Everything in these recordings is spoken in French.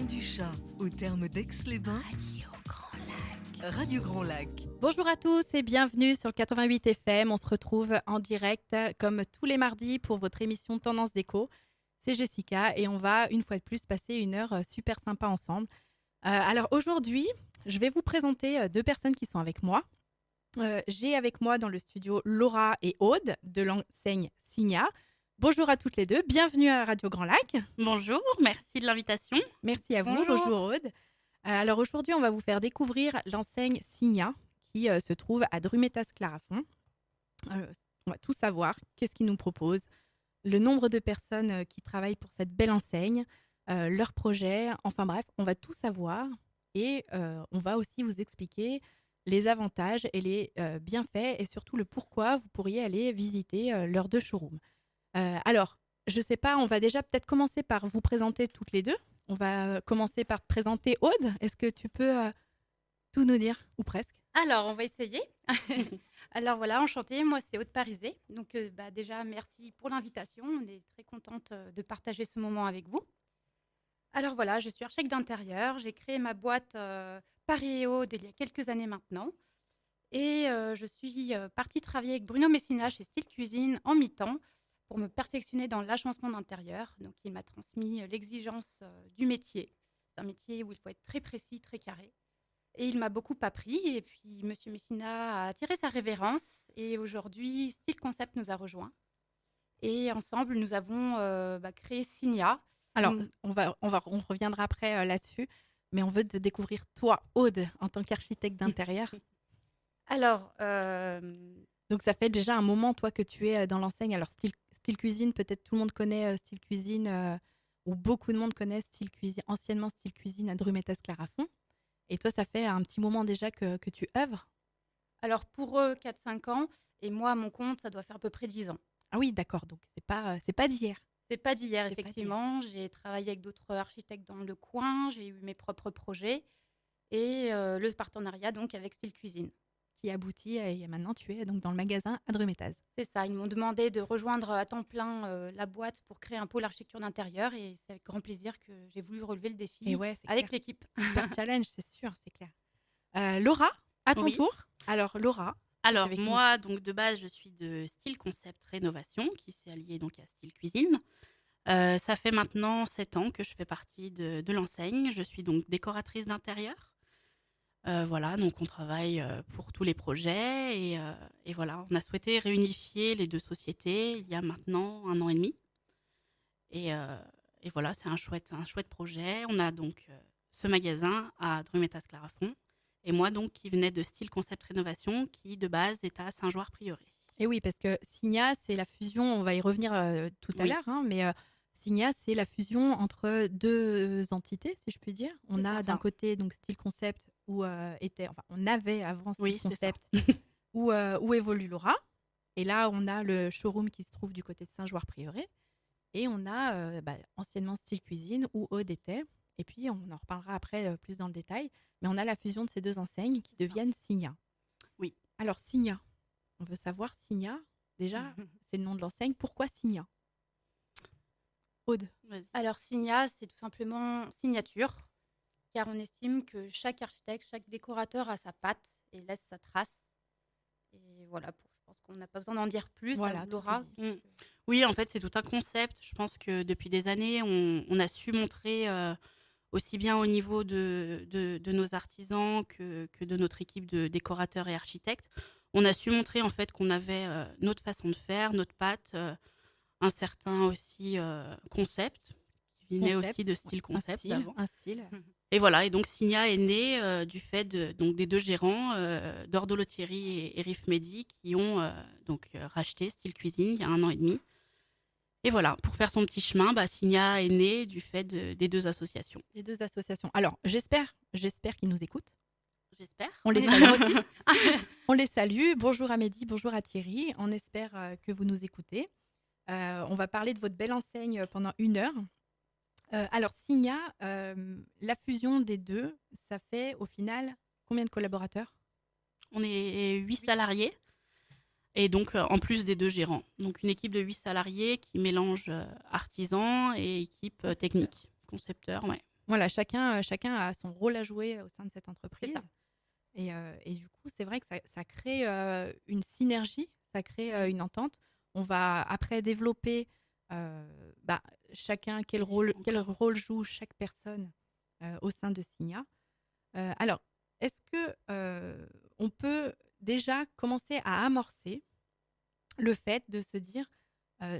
Pont-du-Chat, au terme d'Aix-les-Bains, Radio Grand Lac. Radio Grand Lac. Bonjour à tous et bienvenue sur le 88 FM. On se retrouve en direct comme tous les mardis pour votre émission Tendance Déco. C'est Jessica et on va une fois de plus passer une heure super sympa ensemble. Alors aujourd'hui, je vais vous présenter deux personnes qui sont avec moi. J'ai avec moi dans le studio Laura et Aude de l'enseigne Signa. Bonjour à toutes les deux, bienvenue à Radio Grand Lac. Bonjour, merci de l'invitation. Merci à vous, bonjour Aude. Alors aujourd'hui, on va vous faire découvrir l'enseigne Signa qui se trouve à Drumetas-Clarafond. On va tout savoir, qu'est-ce qu'ils nous proposent, le nombre de personnes qui travaillent pour cette belle enseigne, leurs projets, enfin bref, on va tout savoir et on va aussi vous expliquer les avantages et les bienfaits et surtout le pourquoi vous pourriez aller visiter leurs deux showrooms. Alors, je sais pas, on va déjà peut-être commencer par vous présenter toutes les deux. On va commencer par te présenter Aude. Est-ce que tu peux tout nous dire, ou presque? Alors, on va essayer. Alors voilà, enchantée, moi c'est Aude Parisé. Donc déjà, merci pour l'invitation. On est très contente de partager ce moment avec vous. Alors voilà, je suis architecte d'intérieur. J'ai créé ma boîte Paris et Aude il y a quelques années maintenant. Et je suis partie travailler avec Bruno Messina chez Style Cuisine en mi-temps pour me perfectionner dans l'agencement d'intérieur. Donc, il m'a transmis l'exigence du métier. C'est un métier où il faut être très précis, très carré. Et il m'a beaucoup appris. Et puis, M. Messina a attiré sa révérence. Et aujourd'hui, Style Concept nous a rejoints. Et ensemble, nous avons créé Signa. Alors, on reviendra après là-dessus. Mais on veut te découvrir, toi, Aude, en tant qu'architecte d'intérieur. Alors, donc, ça fait déjà un moment, toi, que tu es dans l'enseigne. Alors, Style Cuisine, peut-être tout le monde connaît Style Cuisine, ou beaucoup de monde connaît Style Cuisine, anciennement Style Cuisine à Drumetas-Clarafond. Et toi, ça fait un petit moment déjà que tu œuvres. Alors, pour eux, 4-5 ans. Et moi, à mon compte, ça doit faire à peu près 10 ans. Ah oui, d'accord. Donc, c'est pas d'hier. C'est pas d'hier, effectivement. J'ai travaillé avec d'autres architectes dans le coin. J'ai eu mes propres projets. Et le partenariat, donc, avec Style Cuisine. Qui aboutit et maintenant tu es donc dans le magasin à Drumetas. C'est ça, ils m'ont demandé de rejoindre à temps plein la boîte pour créer un pôle architecture d'intérieur et c'est avec grand plaisir que j'ai voulu relever le défi avec l'équipe. Super challenge, c'est sûr, c'est clair. Laura, à ton tour. Alors Laura. Alors moi, donc de base, je suis de Style Concept Rénovation qui s'est allié donc à Style Cuisine. Ça fait maintenant 7 ans que je fais partie de l'enseigne. Je suis donc décoratrice d'intérieur. Voilà, donc on travaille pour tous les projets et voilà, on a souhaité réunifier les deux sociétés il y a maintenant 1 an et demi. Et voilà, c'est un chouette projet. On a donc ce magasin à Drumetas-Clarafond et moi donc qui venais de Style Concept Rénovation qui de base est à Saint-Geoires-Prieuré. Et oui, parce que Signa, c'est la fusion, on va y revenir tout à l'heure, mais Signa, c'est la fusion entre deux entités, si je puis dire. On a d'un côté donc Style Concept où on avait avant Style Concept où évolue Laura. Et là, on a le showroom qui se trouve du côté de Saint-Geoires-Prieuré. Et on a anciennement Style Cuisine où Aude était. Et puis, on en reparlera après plus dans le détail. Mais on a la fusion de ces deux enseignes qui deviennent Signa. Oui. Alors, Signa, on veut savoir Signa. Déjà, c'est le nom de l'enseigne. Pourquoi Signa ? Aude. Alors, Signa, c'est tout simplement signature. Car on estime que chaque architecte, chaque décorateur a sa patte et laisse sa trace. Et voilà, je pense qu'on n'a pas besoin d'en dire plus. Voilà, Laura. Oui, en fait, c'est tout un concept. Je pense que depuis des années, on a su montrer, aussi bien au niveau de nos artisans que de notre équipe de décorateurs et architectes, on a su montrer en fait qu'on avait notre façon de faire, notre patte, un certain aussi concept qui venait aussi de Style Concept. Un style. Et voilà, et donc Signa est né du fait des deux gérants, Dordo Thierry et Rif Mehdi, qui ont racheté Style Cuisine il y a 1 an et demi. Et voilà, pour faire son petit chemin, Signa est né du fait des deux associations. Les deux associations. Alors, j'espère qu'ils nous écoutent. J'espère. On les salue aussi. On les salue. Bonjour à Mehdi, bonjour à Thierry. On espère que vous nous écoutez. On va parler de votre belle enseigne pendant 1 heure. Alors, Signa, la fusion des deux, ça fait au final combien de collaborateurs ? On est 8 salariés. Et donc, en plus des deux gérants. Donc, une équipe de 8 salariés qui mélange artisans et équipe technique, concepteur, ouais. Voilà, chacun a son rôle à jouer au sein de cette entreprise. ça. Et du coup, c'est vrai que ça crée une synergie, ça crée une entente. On va après développer bah, chacun quel rôle joue chaque personne au sein de Signia. Alors, est-ce que on peut déjà commencer à amorcer le fait de se dire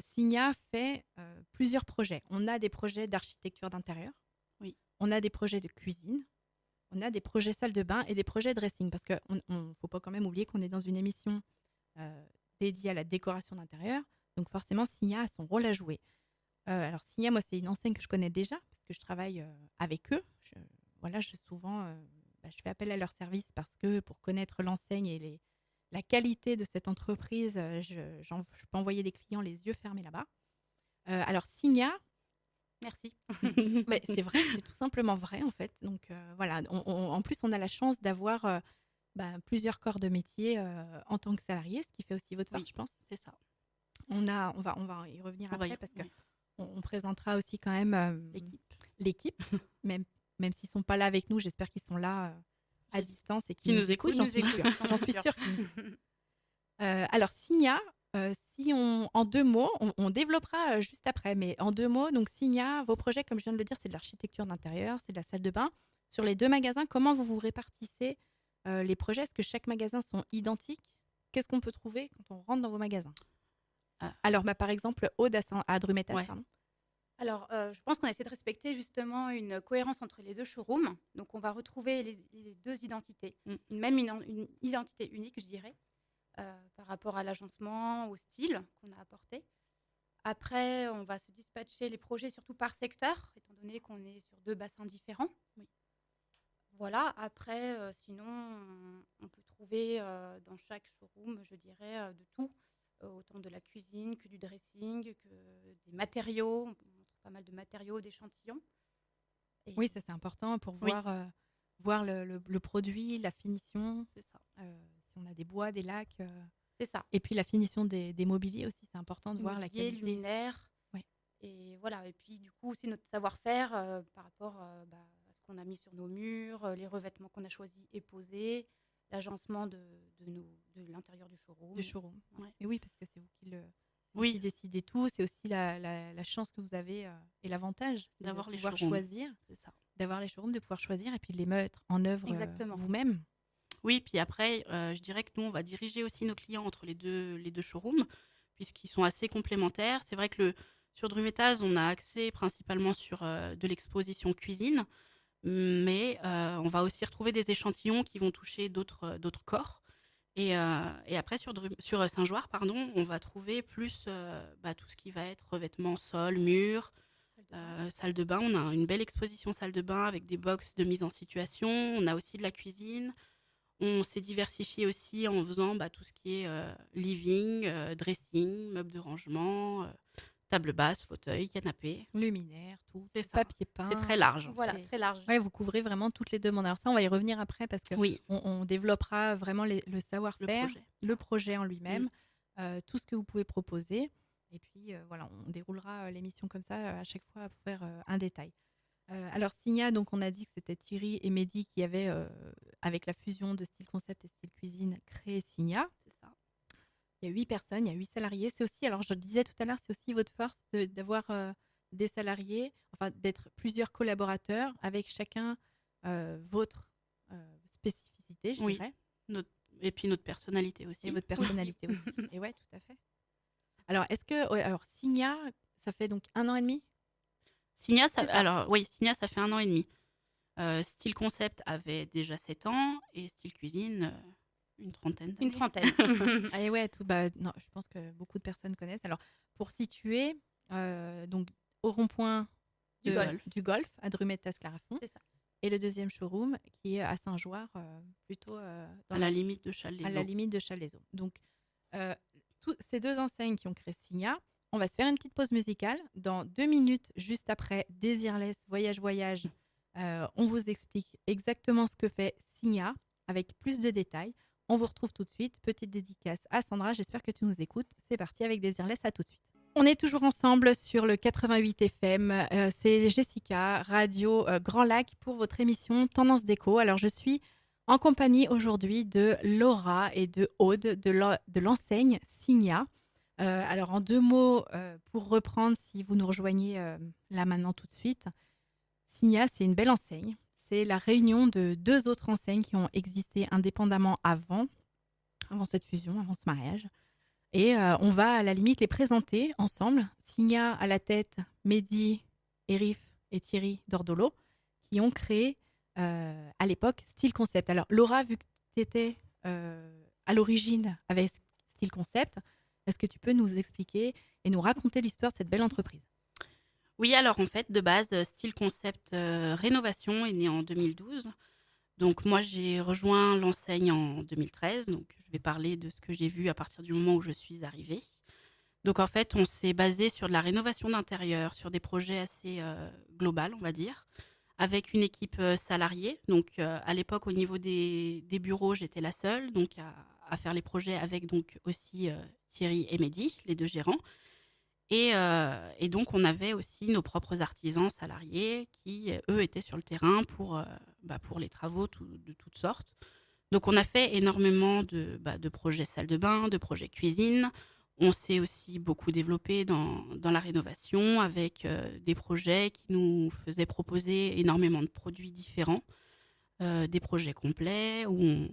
Signia fait plusieurs projets. On a des projets d'architecture d'intérieur, Oui. on a des projets de cuisine, on a des projets salle de bain et des projets dressing. Parce qu'il ne faut pas quand même oublier qu'on est dans une émission dédiée à la décoration d'intérieur. Donc forcément, Signia a son rôle à jouer. Alors Signia, moi, c'est une enseigne que je connais déjà parce que je travaille avec eux. Je fais appel à leur service parce que pour connaître l'enseigne et la qualité de cette entreprise, je peux envoyer des clients les yeux fermés là-bas. Alors Signia, Merci. mais c'est vrai, c'est tout simplement vrai en fait. Donc voilà, en plus on a la chance d'avoir plusieurs corps de métier en tant que salarié, ce qui fait aussi votre force, Oui, je pense. c'est ça. On va y revenir On va après y- parce que oui. on présentera aussi quand même L'équipe. l'équipe, même s'ils sont pas là avec nous, j'espère qu'ils sont là à distance et qu'ils Qui nous nous écoutent. écoutent. J'en suis sûre. J'en suis sûre qu'ils nous écoutent. Alors Signia, en 2 mots, on développera juste après, mais en 2 mots, donc Signia, vos projets, comme je viens de le dire, c'est de l'architecture d'intérieur, c'est de la salle de bain. Sur les 2 magasins, comment vous répartissez les projets? Est-ce que chaque magasin sont identiques? Qu'est-ce qu'on peut trouver quand on rentre dans vos magasins? Alors, par exemple, Aude à Drumetas, Ouais. pardon. Alors, je pense qu'on essaie de respecter justement une cohérence entre les 2 showrooms. Donc, on va retrouver les 2 identités, même une identité unique, je dirais, par rapport à l'agencement, au style qu'on a apporté. Après, on va se dispatcher les projets surtout par secteur, étant donné qu'on est sur 2 bassins différents. Oui. Voilà. Après, sinon, on peut trouver dans chaque showroom, je dirais, de tout. Autant de la cuisine que du dressing, que des matériaux. On montre pas mal de matériaux, d'échantillons. Et Oui, ça c'est important pour Oui. voir le produit, la finition, C'est ça. si on a des bois, des lacs. c'est ça. Et puis la finition des mobiliers aussi, c'est important de voir la Mobilier, qualité. luminaire. Ouais. Et voilà. Et puis, du coup, aussi notre savoir-faire par rapport à ce qu'on a mis sur nos murs, les revêtements qu'on a choisis et posés, l'agencement de l'intérieur du showroom. Du showroom. Ouais. Et oui, parce que c'est vous Oui. qui décidez tout. C'est aussi la chance que vous avez et l'avantage c'est D'avoir de les pouvoir showrooms. choisir, C'est ça. d'avoir les showrooms, de pouvoir choisir et puis de les mettre en œuvre Exactement. vous-même. Oui, puis après, je dirais que nous, on va diriger aussi nos clients entre les deux showrooms, puisqu'ils sont assez complémentaires. C'est vrai que sur Drumetas, on a axé principalement sur de l'exposition cuisine, mais on va aussi retrouver des échantillons qui vont toucher d'autres corps. Et après, sur Saint-Joire, pardon, on va trouver plus tout ce qui va être revêtement sol, mur, salle de bain. On a une belle exposition salle de bain avec des box de mise en situation. On a aussi de la cuisine. On s'est diversifié aussi en faisant tout ce qui est living, dressing, meubles de rangement, table basse, fauteuil, canapé. Luminaire, tout, C'est ça. papier peint. C'est très large. Voilà, C'est- très large. Ouais, vous couvrez vraiment toutes les demandes. Alors ça, on va y revenir après parce que Oui, on développera vraiment le le savoir-faire, projet. le projet en lui-même, tout ce que vous pouvez proposer. Et puis voilà, on déroulera l'émission comme ça à chaque fois pour faire un détail. Alors Signia, donc on a dit que c'était Thierry et Mehdi qui avaient, avec la fusion de style concept et style cuisine, créé Signia. C'est ça. Il y a 8 personnes, il y a 8 salariés. C'est aussi, alors je le disais tout à l'heure, c'est aussi votre force d'avoir des salariés, enfin d'être plusieurs collaborateurs avec chacun votre spécificité, je Oui. dirais, Et puis notre personnalité aussi. et votre personnalité aussi. Et ouais, tout à fait. Alors, alors Signia, ça fait donc 1 an et demi? Signia, C'est ça. alors oui, Signia, ça fait 1 an et demi. Style concept avait déjà 7 ans et style cuisine, une trentaine d'années. Une trentaine. Ah et ouais, non, je pense que beaucoup de personnes connaissent. Alors, pour situer, donc au rond-point Du Golf, à Drumetas-Clarafond. C'est ça. Et le deuxième showroom qui est à Saint-Joire, plutôt À la limite de Chalais. à la limite de Chalaiseau. Donc, ces 2 enseignes qui ont créé Signia, on va se faire une petite pause musicale. Dans 2 minutes, juste après Désirless, Voyage, on vous explique exactement ce que fait Signia avec plus de détails. On vous retrouve tout de suite. Petite dédicace à Sandra. J'espère que tu nous écoutes. C'est parti avec Désirless. À tout de suite. On est toujours ensemble sur le 88 FM. C'est Jessica, Radio Grand Lac pour votre émission Tendance Déco. Alors, je suis en compagnie aujourd'hui de Laura et de Aude de l'enseigne Signa. Alors, en 2 mots, pour reprendre, si vous nous rejoignez là maintenant tout de suite, Signa, c'est une belle enseigne. C'est la réunion de 2 autres enseignes qui ont existé indépendamment avant cette fusion, avant ce mariage. Et on va à la limite les présenter ensemble. Signa à la tête, Mehdi, Erif et Thierry Dordolo, qui ont créé à l'époque Style Concept. Alors Laura, vu que tu étais à l'origine avec Style Concept, est-ce que tu peux nous expliquer et nous raconter l'histoire de cette belle entreprise? Oui, alors en fait, de base, Style Concept Rénovation est né en 2012. Donc moi, j'ai rejoint l'enseigne en 2013. Donc je vais parler de ce que j'ai vu à partir du moment où je suis arrivée. Donc en fait, on s'est basé sur de la rénovation d'intérieur, sur des projets assez globaux, on va dire, avec une équipe salariée. Donc à l'époque, au niveau des bureaux, j'étais la seule donc à faire les projets avec donc aussi Thierry et Mehdi, les 2 gérants. Et donc, on avait aussi nos propres artisans salariés qui, eux, étaient sur le terrain pour les travaux de toutes sortes. Donc, on a fait énormément de projets salle de bain, de projets cuisine. On s'est aussi beaucoup développé dans la rénovation avec des projets qui nous faisaient proposer énormément de produits différents, des projets complets où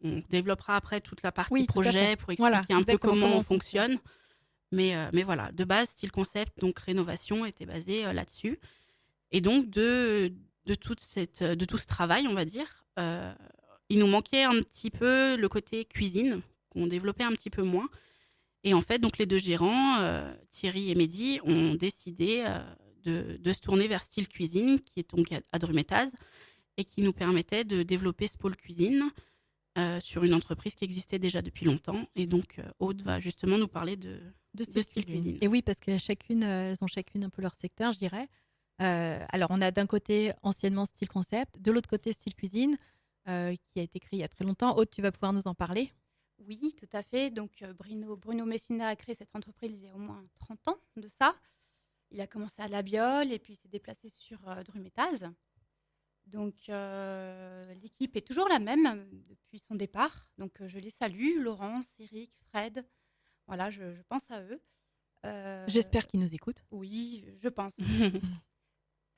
on développera après toute la partie Oui, tout à fait. projet pour Voilà, expliquer un peu exactement comment comment on on fonctionne. fonctionne. Mais voilà, de base, Style Concept, donc rénovation, était basé là-dessus. Et donc, de tout ce travail, on va dire, il nous manquait un petit peu le côté cuisine, qu'on développait un petit peu moins. Et en fait, donc les 2 gérants, Thierry et Mehdi, ont décidé de se tourner vers Style Cuisine, qui est donc à Drumettaz, et qui nous permettait de développer ce pôle cuisine sur une entreprise qui existait déjà depuis longtemps. Et donc, Aude va justement nous parler de Style Cuisine. Et oui, parce que elles ont chacune un peu leur secteur, je dirais. Alors, on a d'un côté anciennement Style Concept, de l'autre côté Style Cuisine, qui a été créé il y a très longtemps. Aude, tu vas pouvoir nous en parler. Oui, tout à fait. Donc, Bruno Messina a créé cette entreprise il y a au moins 30 ans de ça. Il a commencé à La Biole et puis il s'est déplacé sur Drumettaz. Donc, l'équipe est toujours la même depuis son départ. Donc, je les salue, Laurence, Eric, Fred. Voilà, je pense à eux. J'espère qu'ils nous écoutent. Oui, je pense.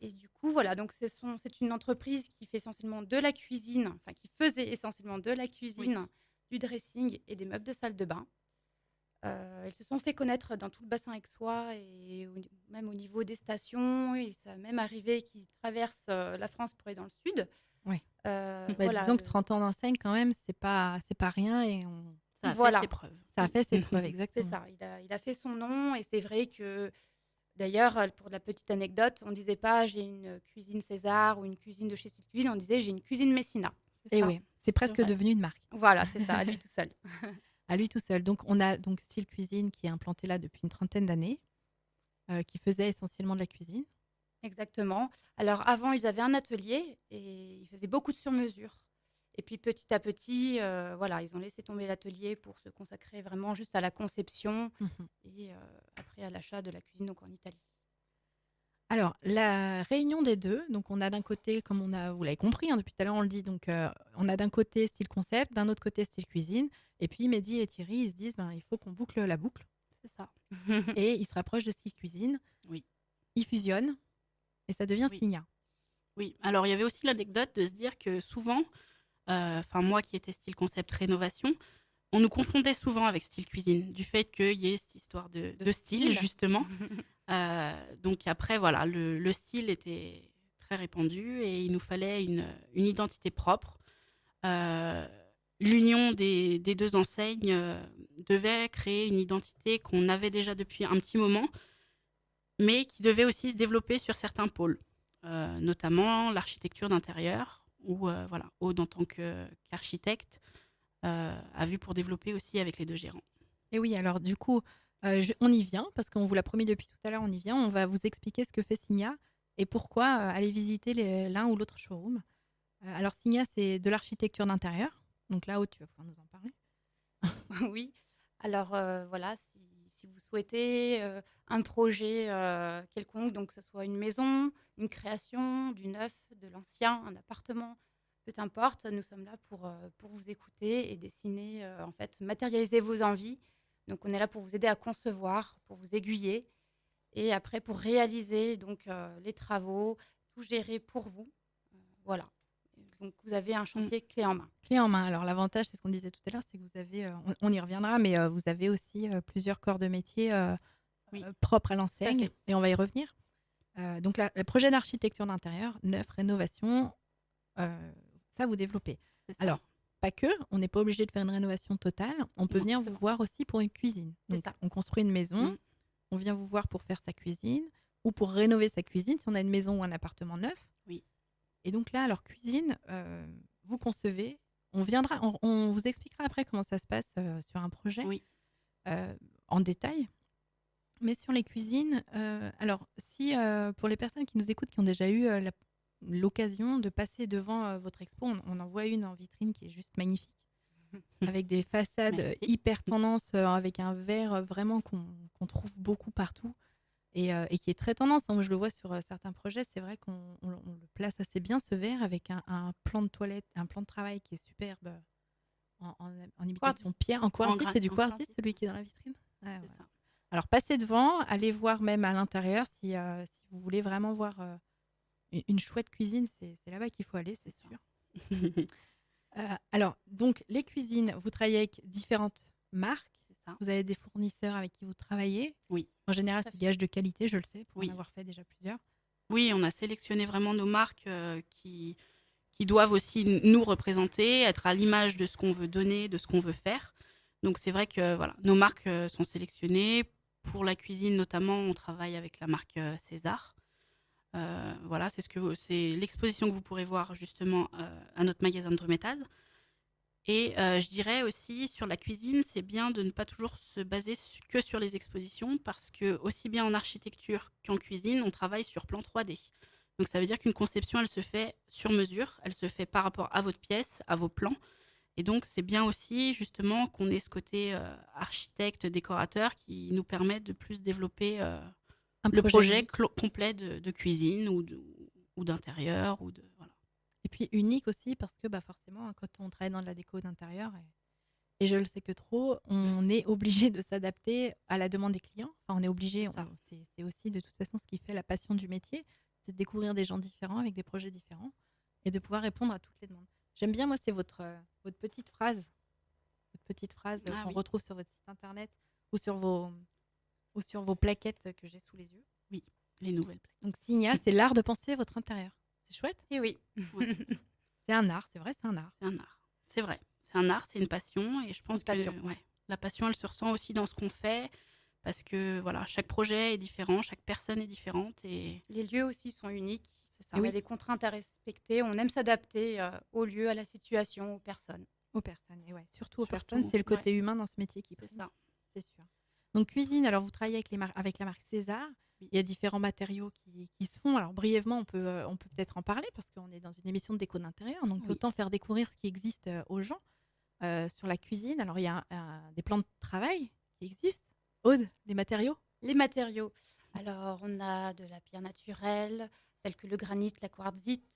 Et du coup, voilà, donc c'est une entreprise qui fait essentiellement de la cuisine, enfin qui faisait essentiellement de la cuisine, du dressing et des meubles de salle de bain. Elles se sont fait connaître dans tout le bassin aixois et même au niveau des stations. Et ça a même arrivé qu'ils traversent la France pour aller dans le sud. Oui. Voilà, disons que 30 ans d'enseigne, quand même, c'est pas rien. Et Ça a Voilà. fait ses preuves. ça a fait ses preuves, c'est exactement. ça, il a fait son nom. Et c'est vrai que, d'ailleurs, pour la petite anecdote, on ne disait pas j'ai une cuisine César ou une cuisine de chez Style Cuisine, on disait j'ai une cuisine Messina. Et ça. oui, c'est presque Ouais. devenu une marque. Voilà, c'est ça, à lui tout seul. À lui tout seul. Donc, on a donc Style Cuisine qui est implanté là depuis une trentaine d'années, qui faisait essentiellement de la cuisine. Exactement. Alors avant, ils avaient un atelier et ils faisaient beaucoup de sur-mesure. Et puis petit à petit, voilà, ils ont laissé tomber l'atelier pour se consacrer vraiment juste à la conception et après à l'achat de la cuisine donc en Italie. Alors, la réunion des 2, donc on a d'un côté, comme vous l'avez compris, depuis tout à l'heure on le dit, donc on a d'un côté Style Concept, d'un autre côté Style Cuisine, et puis Mehdi et Thierry, ils se disent, il faut qu'on boucle la boucle, C'est ça. et ils se rapprochent de Style Cuisine, Oui. ils fusionnent, et ça devient Oui. Signa. Oui, alors il y avait aussi l'anecdote de se dire que souvent, moi qui étais Style Concept Rénovation, on nous confondait souvent avec Style Cuisine, du fait qu'il y ait cette histoire de style, justement. Donc après, voilà, le style était très répandu et il nous fallait une identité propre. L'union des 2 enseignes devait créer une identité qu'on avait déjà depuis un petit moment, mais qui devait aussi se développer sur certains pôles, notamment l'architecture d'intérieur, où voilà, Aude, en tant qu'architecte, a vu pour développer aussi avec les 2 gérants. Et oui, alors du coup, on y vient, parce qu'on vous l'a promis depuis tout à l'heure, on y vient, on va vous expliquer ce que fait Signa et pourquoi aller visiter l'un ou l'autre showroom. Alors Signa, c'est de l'architecture d'intérieur, donc là, Aude, tu vas pouvoir nous en parler. Oui. Alors voilà, si vous souhaitez un projet quelconque, donc que ce soit une maison, une création, du neuf, de l'ancien, un appartement, peu importe, nous sommes là pour vous écouter et dessiner, en fait, matérialiser vos envies. Donc on est là pour vous aider à concevoir, pour vous aiguiller et après pour réaliser donc les travaux, tout gérer pour vous. Voilà. Donc vous avez un chantier clé en main. Clé en main. Alors l'avantage, c'est ce qu'on disait tout à l'heure, c'est que vous avez, on y reviendra, mais vous avez aussi plusieurs corps de métier propres à l'enseigne, fait. et on va y revenir. Donc le projet d'architecture d'intérieur, neuf, rénovation, ça vous développez. C'est ça. Alors, pas que, on n'est pas obligé de faire une rénovation totale, on peut Non, venir vous voir aussi pour une cuisine. C'est Donc, ça. on construit une maison, on vient vous voir pour faire sa cuisine ou pour rénover sa cuisine si on a une maison ou un appartement neuf. Oui. Et donc là, alors cuisine, vous concevez, on vous expliquera après comment ça se passe sur un projet Oui. en détail. Mais sur les cuisines, alors si pour les personnes qui nous écoutent, qui ont déjà eu l'occasion de passer devant votre expo, on en voit une en vitrine qui est juste magnifique, avec des façades Merci. hyper tendance, avec un verre vraiment qu'on trouve beaucoup partout et qui est très tendance. Moi, je le vois sur certains projets, c'est vrai qu'on le place assez bien, ce verre, avec un plan de toilette, un plan de travail qui est superbe en imitation pierre, en quartzite. C'est du quartzite, celui qui est dans la vitrine. Ouais, C'est ouais. ça. Alors, passez devant, allez voir même à l'intérieur si vous voulez vraiment voir une chouette cuisine, c'est là-bas qu'il faut aller, c'est sûr. Alors, donc, les cuisines, vous travaillez avec différentes marques. C'est ça. Vous avez des fournisseurs avec qui vous travaillez. Oui. En général, Tout à c'est fait. gage de qualité, je le sais, pour Oui. en avoir fait déjà plusieurs. Oui, on a sélectionné vraiment nos marques qui doivent aussi nous représenter, être à l'image de ce qu'on veut donner, de ce qu'on veut faire. Donc c'est vrai que voilà, nos marques sont sélectionnées. Pour la cuisine notamment, on travaille avec la marque César. Voilà, c'est l'exposition que vous pourrez voir justement à notre magasin de Drumettaz. Et je dirais aussi sur la cuisine, c'est bien de ne pas toujours se baser que sur les expositions parce que aussi bien en architecture qu'en cuisine, on travaille sur plan 3D. Donc ça veut dire qu'une conception, elle se fait sur mesure, elle se fait par rapport à votre pièce, à vos plans. Et donc c'est bien aussi justement qu'on ait ce côté architecte, décorateur qui nous permet de plus développer le projet unique. complet de cuisine ou d'intérieur ou de voilà. Et puis unique aussi parce que forcément, quand on travaille dans de la déco d'intérieur, et je le sais que trop, on est obligé de s'adapter à la demande des clients. Enfin, on est obligé, C'est ça. c'est aussi de toute façon ce qui fait la passion du métier, c'est de découvrir des gens différents avec des projets différents et de pouvoir répondre à toutes les demandes. J'aime bien, moi, c'est votre petite phrase Ah qu'on oui. retrouve sur votre site internet ou sur vos plaquettes que j'ai sous les yeux. Les nouvelles plaques. Donc, Signa, c'est l'art de penser votre intérieur. C'est chouette. Et oui. C'est un art, c'est vrai, c'est un art. C'est un art. C'est vrai. C'est un art, c'est une passion. Et je pense Une passion. que la passion, elle se ressent aussi dans ce qu'on fait. Parce que voilà, chaque projet est différent, chaque personne est différente. Et Les lieux aussi sont uniques. c'est ça. Il y a des contraintes à respecter. On aime s'adapter au lieu, à la situation, aux personnes. Aux personnes, et ouais, surtout aux Surtout, personnes, c'est le côté humain dans ce métier qui C'est prime, ça. c'est sûr. Donc cuisine, alors vous travaillez avec la marque César. Oui. Il y a différents matériaux qui se font. Alors brièvement, on peut peut-être en parler parce qu'on est dans une émission de déco d'intérieur, donc Oui. autant faire découvrir ce qui existe aux gens sur la cuisine. Alors il y a des plans de travail qui existent. Aude, les matériaux. Les matériaux. Alors, on a de la pierre naturelle, telle que le granit, la quartzite.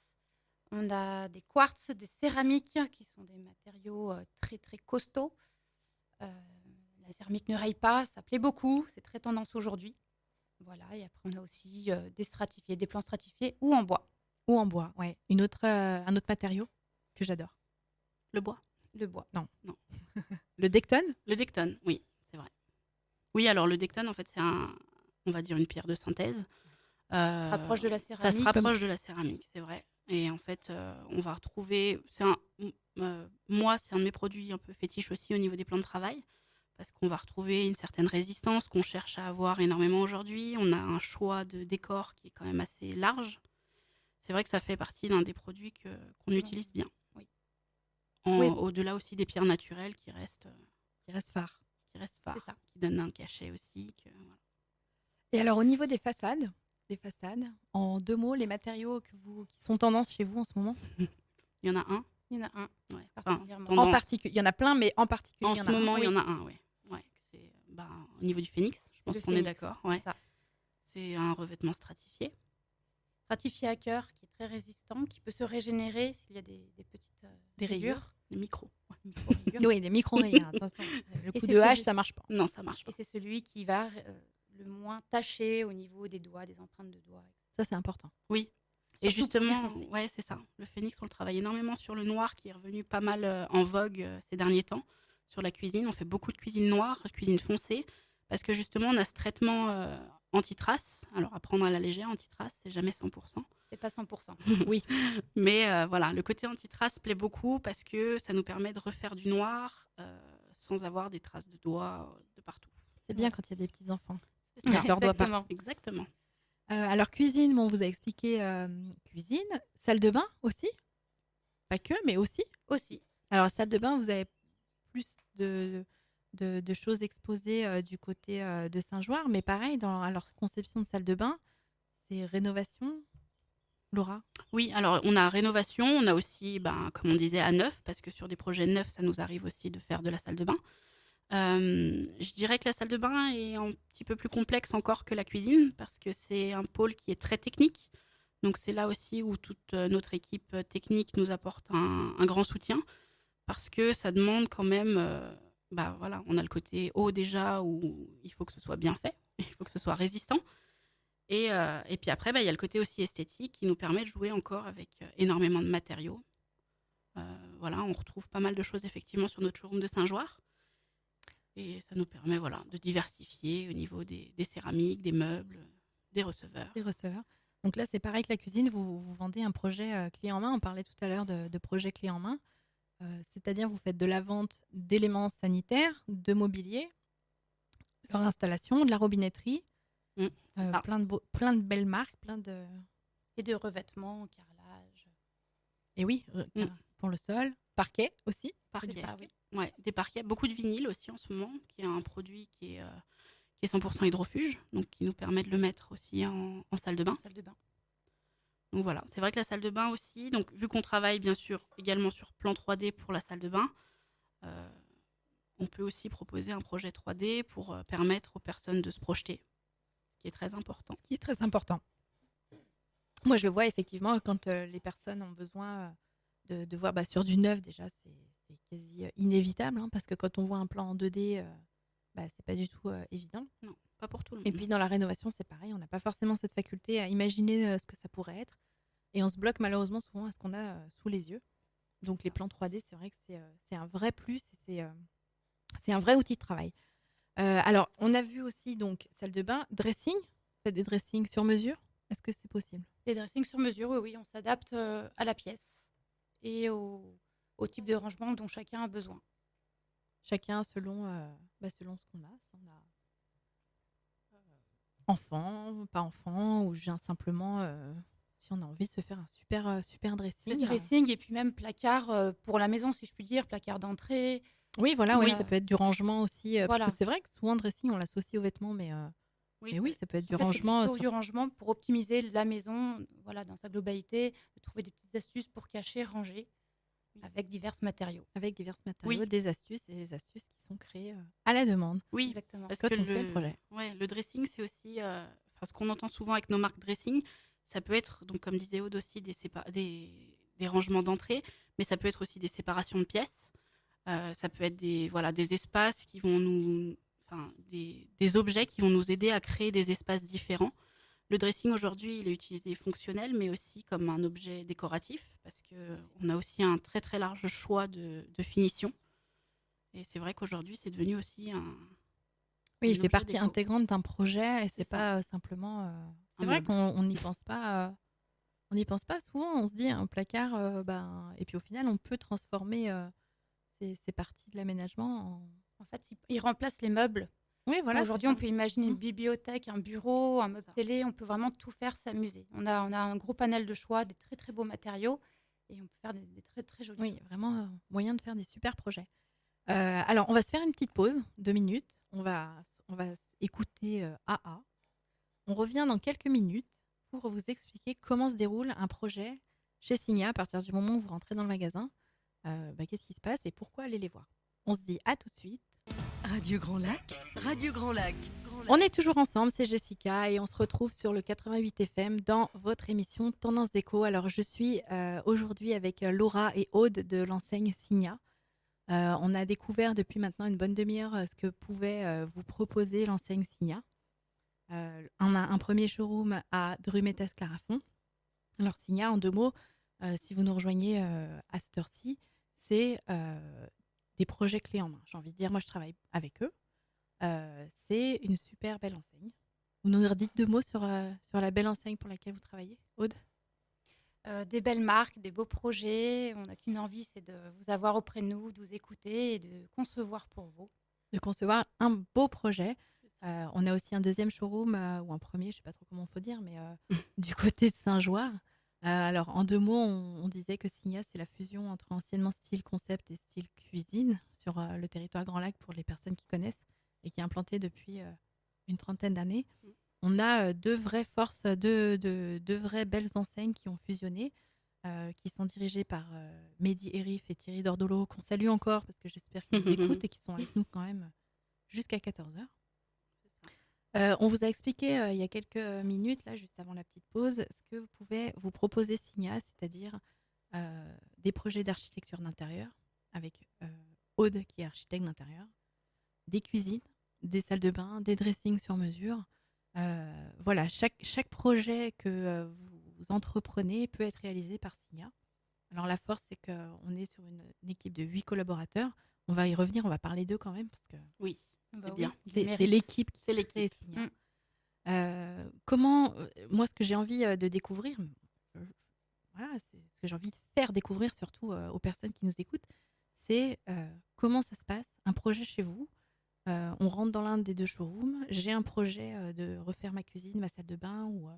On a des quartz, des céramiques, qui sont des matériaux très, très costauds. La céramique ne raye pas, ça plaît beaucoup. C'est très tendance aujourd'hui. Voilà, et après, on a aussi des stratifiés, des plans stratifiés ou en bois. Ou en bois, ouais. Un autre matériau que j'adore. Le bois. Le bois. Le Decton. Le Decton, oui, c'est vrai. Oui, alors le Decton, en fait, c'est on va dire une pierre de synthèse. Ça se rapproche de la Ça céramique. se rapproche de la céramique, c'est vrai. Et en fait, on va retrouver. Moi, c'est un de mes produits un peu fétiches aussi au niveau des plans de travail. Parce qu'on va retrouver une certaine résistance qu'on cherche à avoir énormément aujourd'hui. On a un choix de décor qui est quand même assez large. C'est vrai que ça fait partie d'un des produits qu'on utilise bien. Oui. Oui. Au-delà aussi des pierres naturelles qui restent phare. phares, C'est ça. qui donnent un cachet aussi. Voilà. Et alors au niveau des façades, en 2 mots, les matériaux qui sont tendance chez vous en ce moment. Il y en a un. Il y en a un Ouais. particulièrement. En particulier, il y en a plein, mais en particulier, En il y en ce a un. moment, il y Oui. en a un, oui. Ouais, au niveau du phénix. Je pense Le qu'on est phénix, d'accord. Ouais. c'est ça. C'est un revêtement stratifié. Stratifié à cœur, qui est très résistant, qui peut se régénérer s'il y a des petites Des rayures. rayures, Les micros. Ouais. micro-rayures. Oui, des micro-rayures, attention. Le Et coup c'est de hache, celui- ça marche pas. Non, ça marche pas. Et c'est celui qui va le moins tacher au niveau des doigts, des empreintes de doigts. Ça, c'est important. Oui. Et Surtout plus justement, foncé. ouais, c'est ça. Le phénix, on le travaille énormément sur le noir qui est revenu pas mal en vogue ces derniers temps. Sur la cuisine, on fait beaucoup de cuisine noire, cuisine foncée, parce que justement, on a ce traitement anti-trace. Alors, à prendre à la légère, anti-trace, c'est jamais 100%. C'est pas 100%. Oui. Mais voilà, le côté anti-trace plaît beaucoup parce que ça nous permet de refaire du noir sans avoir des traces de doigts de partout. C'est bien quand il y a des petits-enfants. C'est ça. Avec leurs doigts Exactement. Exactement. Alors, cuisine, bon, on vous a expliqué cuisine. Salle de bain aussi. Pas que, mais aussi. Aussi. Alors, salle de bain, vous avez plus de choses exposées du côté de Saint-Joire. Mais pareil, dans leur conception de salle de bain, c'est rénovation. Laura? Oui, alors on a rénovation, on a aussi, comme on disait, à neuf, parce que sur des projets neufs, ça nous arrive aussi de faire de la salle de bain. Je dirais que la salle de bain est un petit peu plus complexe encore que la cuisine, parce que c'est un pôle qui est très technique. Donc c'est là aussi où toute notre équipe technique nous apporte un grand soutien, parce que ça demande quand même, voilà, on a le côté eau déjà, où il faut que ce soit bien fait, il faut que ce soit résistant. Et puis après, il y a le côté aussi esthétique qui nous permet de jouer encore avec énormément de matériaux. Voilà, on retrouve pas mal de choses effectivement sur notre showroom de Saint-Joire. Et ça nous permet de diversifier au niveau des céramiques, des meubles, des receveurs. Des receveurs. Donc là, c'est pareil que la cuisine, vous vendez un projet clé en main. On parlait tout à l'heure de projet clé en main. C'est-à-dire, vous faites de la vente d'éléments sanitaires, de mobilier, leur installation, de la robinetterie, C'est ça. plein de belles marques, Et de revêtements, carrelage. Et oui, pour le sol, parquet aussi. Parquet. Ça, oui. Ouais, des parquets, beaucoup de vinyle aussi en ce moment, qui est un produit qui est 100% hydrofuge, donc qui nous permet de le mettre aussi en salle de bain. Salle de bain. Donc voilà, c'est vrai que la salle de bain aussi, donc vu qu'on travaille bien sûr également sur plan 3D pour la salle de bain, on peut aussi proposer un projet 3D pour permettre aux personnes de se projeter, ce qui est très important. Ce qui est très important. Moi, je le vois effectivement quand les personnes ont besoin de voir sur du neuf, déjà, c'est quasi inévitable, hein, parce que quand on voit un plan en 2D, c'est pas du tout évident. Non, pas pour tout le monde. Et puis dans la rénovation, c'est pareil, on n'a pas forcément cette faculté à imaginer ce que ça pourrait être. Et on se bloque malheureusement souvent à ce qu'on a sous les yeux. Donc les plans 3D, c'est vrai que c'est un vrai plus, et c'est un vrai outil de travail. Alors, on a vu aussi donc salle de bain, dressing. Vous faites des dressings sur mesure. Est-ce que c'est possible? Les dressings sur mesure, oui, on s'adapte à la pièce et au type de rangement dont chacun a besoin. Chacun selon ce qu'on a. Si on a enfant, pas enfant, ou simplement si on a envie de se faire un super dressing. Dressing et puis même placard pour la maison, si je puis dire, placard d'entrée. Oui, voilà, Oui. ça peut être du rangement aussi. Voilà. Parce que c'est vrai que souvent, dressing, on l'associe au vêtement, mais oui, ça peut être du En fait, c'est rangement. plutôt du rangement pour optimiser la maison, voilà, dans sa globalité, de trouver des petites astuces pour cacher, ranger, avec divers matériaux. Avec divers matériaux, Oui. des astuces, et des astuces qui sont créées à la demande. Oui, Exactement. parce Quand que on fait le projet. le dressing, c'est aussi ce qu'on entend souvent avec nos marques dressing. Ça peut être, donc comme disait Aude aussi, des rangements d'entrée, mais ça peut être aussi des séparations de pièces. Ça peut être des espaces qui vont des objets qui vont nous aider à créer des espaces différents. Le dressing aujourd'hui, il est utilisé fonctionnel, mais aussi comme un objet décoratif, parce qu'on a aussi un très très large choix de finition. Et c'est vrai qu'aujourd'hui, c'est devenu aussi un... Oui, il un fait objet partie déco. intégrante d'un projet, et c'est C'est ça. pas simplement. C'est Un vrai meuble. qu'on n'y pense pas. On n'y pense pas souvent. On se dit un placard, et puis au final, on peut transformer ces parties de l'aménagement en. En fait, il remplace les meubles. Oui, voilà. Aujourd'hui, c'est on ça. peut imaginer une Mm. bibliothèque, un bureau, un meuble ça. télé. On peut vraiment tout faire, s'amuser. On a un gros panel de choix, des très très beaux matériaux, et on peut faire des très très jolies Oui, choses. vraiment moyen de faire des super projets. Alors, on va se faire une petite pause, 2 minutes. On va écouter AA. On revient dans quelques minutes pour vous expliquer comment se déroule un projet chez Signa à partir du moment où vous rentrez dans le magasin. Qu'est-ce qui se passe et pourquoi aller les voir. On se dit à tout de suite. Radio Grand Lac, Radio Grand Lac. On est toujours ensemble, c'est Jessica et on se retrouve sur le 88 FM dans votre émission Tendance Déco. Alors je suis aujourd'hui avec Laura et Aude de l'enseigne Signa. On a découvert depuis maintenant une bonne demi-heure ce que pouvait vous proposer l'enseigne Signa. On a un premier showroom à Drumetas-Clarafond. Alors Signa, en 2 mots, si vous nous rejoignez à cette heure-ci, c'est des projets clés en main. J'ai envie de dire, moi je travaille avec eux. C'est une super belle enseigne. Vous nous redites 2 mots sur la belle enseigne pour laquelle vous travaillez, Aude? Des belles marques, des beaux projets. On n'a qu'une envie, c'est de vous avoir auprès de nous, de vous écouter et de concevoir pour vous. De concevoir un beau projet. On a aussi un deuxième showroom, ou un premier, je ne sais pas trop comment il faut dire, mais du côté de Saint-Joire. Alors, en 2 mots, on disait que Signa, c'est la fusion entre anciennement style concept et style cuisine sur le territoire Grand Lac pour les personnes qui connaissent et qui est implanté depuis une 30aine d'années. On a 2 vraies forces, deux vraies belles enseignes qui ont fusionné, qui sont dirigées par Mehdi Herif et Thierry Dordolo, qu'on salue encore parce que j'espère qu'ils nous écoutent et qui sont avec nous quand même jusqu'à 14h. On vous a expliqué il y a quelques minutes, là, juste avant la petite pause, ce que vous pouvez vous proposer Signa, c'est-à-dire des projets d'architecture d'intérieur avec Aude qui est architecte d'intérieur, des cuisines, des salles de bain, des dressings sur mesure. Voilà, chaque projet que vous entreprenez peut être réalisé par Signa. Alors la force, c'est qu'on est sur une équipe de 8 collaborateurs. On va y revenir, on va parler d'eux quand même, parce que Oui, c'est bien. c'est l'équipe qui C'est l'équipe. crée Signa. Comment, moi, ce que j'ai envie de découvrir, voilà, c'est ce que j'ai envie de faire découvrir surtout aux personnes qui nous écoutent, c'est comment ça se passe, un projet chez vous. On rentre dans l'un des 2 showrooms. J'ai un projet de refaire ma cuisine, ma salle de bain ou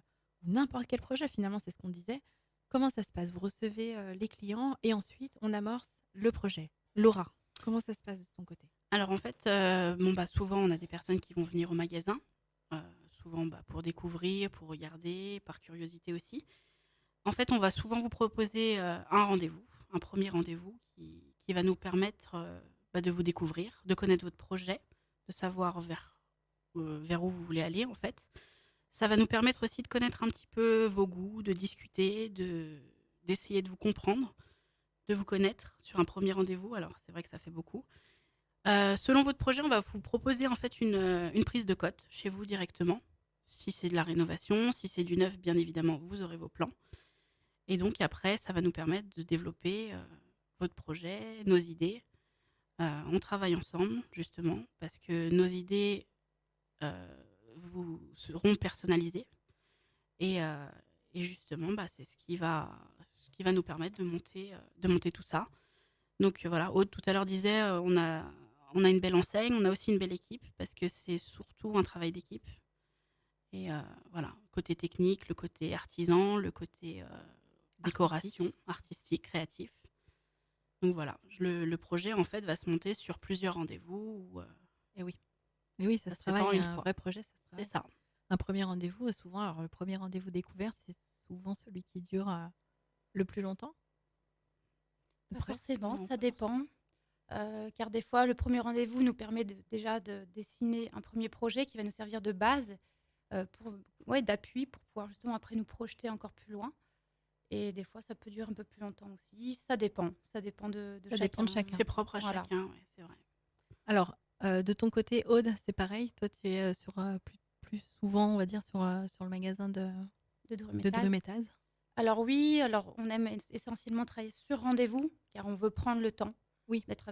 n'importe quel projet. Finalement, c'est ce qu'on disait. Comment ça se passe? Vous recevez les clients et ensuite on amorce le projet. Laura, comment ça se passe de ton côté? Alors en fait, souvent on a des personnes qui vont venir au magasin, souvent pour découvrir, pour regarder, par curiosité aussi. En fait, on va souvent vous proposer un rendez-vous, un premier rendez-vous qui va nous permettre de vous découvrir, de connaître votre projet, de savoir vers où vous voulez aller en fait. Ça va nous permettre aussi de connaître un petit peu vos goûts, de discuter, d'essayer de vous comprendre, de vous connaître sur un premier rendez-vous. Alors c'est vrai que ça fait beaucoup. Selon votre projet, on va vous proposer en fait une prise de cote chez vous directement. Si c'est de la rénovation, si c'est du neuf, bien évidemment, vous aurez vos plans. Et donc après, ça va nous permettre de développer votre projet, nos idées. On travaille ensemble, justement, parce que nos idées vous seront personnalisées. Et justement, c'est ce qui va nous permettre de monter tout ça. Donc voilà, Aude tout à l'heure disait, on a une belle enseigne, on a aussi une belle équipe, parce que c'est surtout un travail d'équipe. Et voilà, côté technique, le côté artisan, le côté décoration, artistique, créatif. Donc voilà, le projet en fait va se monter sur plusieurs rendez-vous. Et oui, ça se fait pas travaille, en une un fois. vrai projet, ça se travaille. C'est ça. Un premier rendez-vous, souvent, alors le premier rendez-vous découverte, c'est souvent celui qui dure le plus longtemps. Pas forcément, Non, ça pas dépend. Car des fois, le premier rendez-vous nous permet déjà de dessiner un premier projet qui va nous servir de base, d'appui pour pouvoir justement après nous projeter encore plus loin. Et des fois, ça peut durer un peu plus longtemps aussi. Ça dépend. Ça dépend de Ça dépend de chacun. C'est propre à Voilà. chacun, ouais, c'est vrai. Alors, de ton côté, Aude, c'est pareil. Toi, tu es sur plus souvent, on va dire, sur le magasin de Drumetas. Alors oui, on aime essentiellement travailler sur rendez-vous, car on veut prendre le temps d'être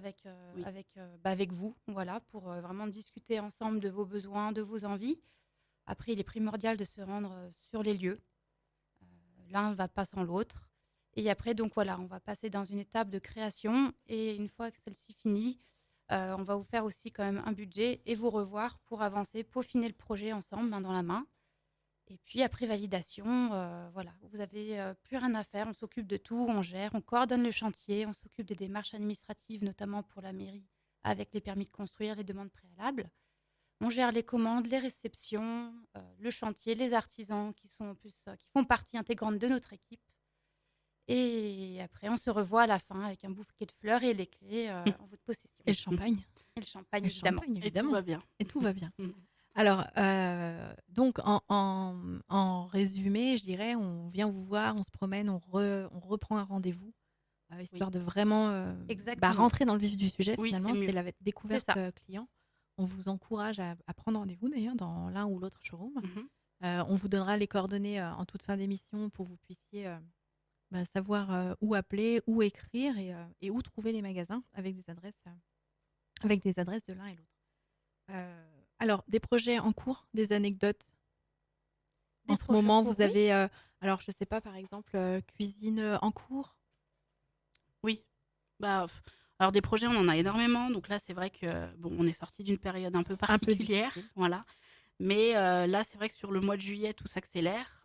avec vous, voilà, pour vraiment discuter ensemble de vos besoins, de vos envies. Après, il est primordial de se rendre sur les lieux. L'un ne va pas sans l'autre. Et après, donc voilà, on va passer dans une étape de création. Et une fois que celle-ci finit, on va vous faire aussi quand même un budget et vous revoir pour avancer, peaufiner le projet ensemble, main dans la main. Et puis après validation, voilà, vous n'avez plus rien à faire. On s'occupe de tout, on gère, on coordonne le chantier, on s'occupe des démarches administratives, notamment pour la mairie, avec les permis de construire, les demandes préalables. On gère les commandes, les réceptions, le chantier, les artisans qui font partie intégrante de notre équipe. Et après, on se revoit à la fin avec un bouquet de fleurs et les clés en votre possession. Et le champagne. Et le champagne, Le évidemment. champagne, Et tout évidemment. va bien. Et tout va bien. Mm. Alors, donc, en résumé, je dirais, on vient vous voir, on se promène, on reprend un rendez-vous, histoire de vraiment Exactement. rentrer dans le vif du sujet. Oui, Finalement, c'est mieux. c'est la découverte C'est ça. client. On vous encourage à prendre rendez-vous, d'ailleurs, dans l'un ou l'autre showroom. Mhm. On vous donnera les coordonnées en toute fin d'émission pour que vous puissiez savoir où appeler, où écrire et où trouver les magasins avec des adresses de l'un et l'autre. Alors, des projets en cours, des anecdotes. Des En ce projets en moment, cours, vous oui. avez, alors je sais pas, par exemple, cuisine en cours. Oui. Bah, alors des projets, on en a énormément. Donc là, c'est vrai que bon, on est sorti d'une période un peu Un peu particulière, difficile. voilà. Mais là, c'est vrai que sur le mois de juillet, tout s'accélère.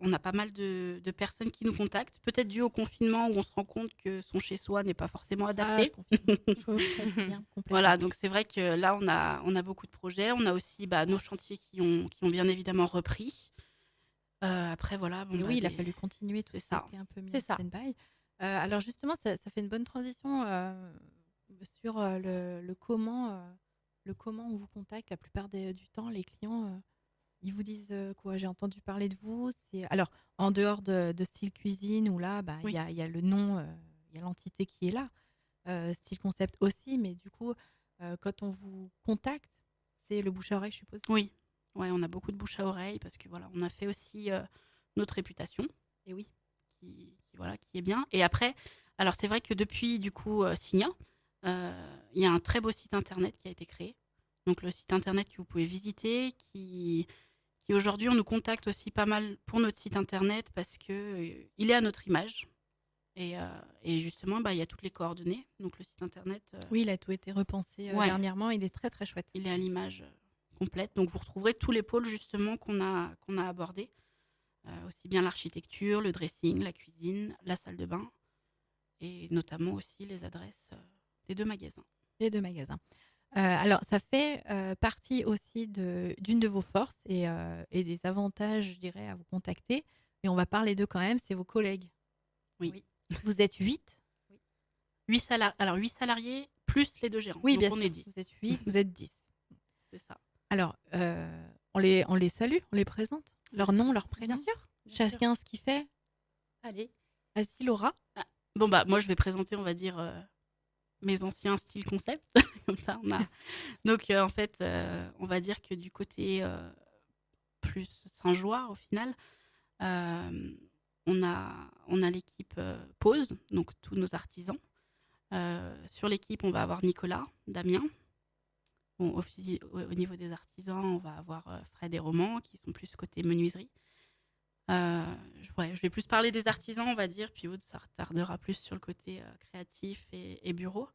On a pas mal de personnes qui nous contactent, peut-être dû au confinement où on se rend compte que son chez-soi n'est pas forcément Ah, je adapté. confirme. Je confirme complètement. Voilà, donc c'est vrai que là, on a beaucoup de projets. On a aussi nos chantiers qui ont bien évidemment repris. Après, voilà, bon, Et oui, il a des- fallu continuer tout c'est ce qui a ça. été un peu mis C'est en ça. stand-by. Alors justement, ça fait une bonne transition sur le comment on vous contacte. La plupart du temps, les clients, ils vous disent quoi? J'ai entendu parler de vous. Alors, en dehors de style cuisine, où là, Oui, il y a le nom, il y a l'entité qui est là. Style concept aussi, mais du coup, quand on vous contacte, c'est le bouche à oreille, je suppose. oui. Ouais, on a beaucoup de bouche à oreille parce que voilà, on a fait aussi notre réputation Et oui. voilà, qui est bien. Et après, alors c'est vrai que depuis du coup Signa, il y a un très beau site internet qui a été créé. Donc le site internet que vous pouvez visiter, qui aujourd'hui on nous contacte aussi pas mal pour notre site internet parce que il est à notre image. Et justement, il y a toutes les coordonnées. Donc le site internet, Oui, il a tout été repensé ouais, dernièrement. Il est très très chouette. il est à l'image complète. Donc vous retrouverez tous les pôles justement qu'on a abordés. Aussi bien l'architecture, le dressing, la cuisine, la salle de bain et notamment aussi les adresses des 2 magasins. Les deux magasins. Alors, ça fait partie aussi d'une de vos forces et des avantages, je dirais, à vous contacter. Mais on va parler d'eux quand même, c'est vos collègues. Oui. Oui. Vous êtes 8. 8 salariés plus les 2 gérants. Oui, Donc bien on sûr. est 10. Vous êtes 8, vous êtes 10. C'est ça. Alors, on les salue, on les présente. Leur nom, leur prénom. Bien sûr. Bien sûr. Chacun ce qu'il fait. Allez. Vas-y, Laura. Bon, moi je vais présenter, on va dire, mes anciens styles concept. Comme ça, on a. Donc en fait, on va dire que du côté plus Saint-Joire, au final, on a l'équipe Pause, donc tous nos artisans. Sur l'équipe, on va avoir Nicolas, Damien. Bon, au niveau des artisans, on va avoir Fred et Roman, qui sont plus côté menuiserie. Je vais plus parler des artisans, on va dire, puis Aude, ça retardera plus sur le côté créatif et bureau.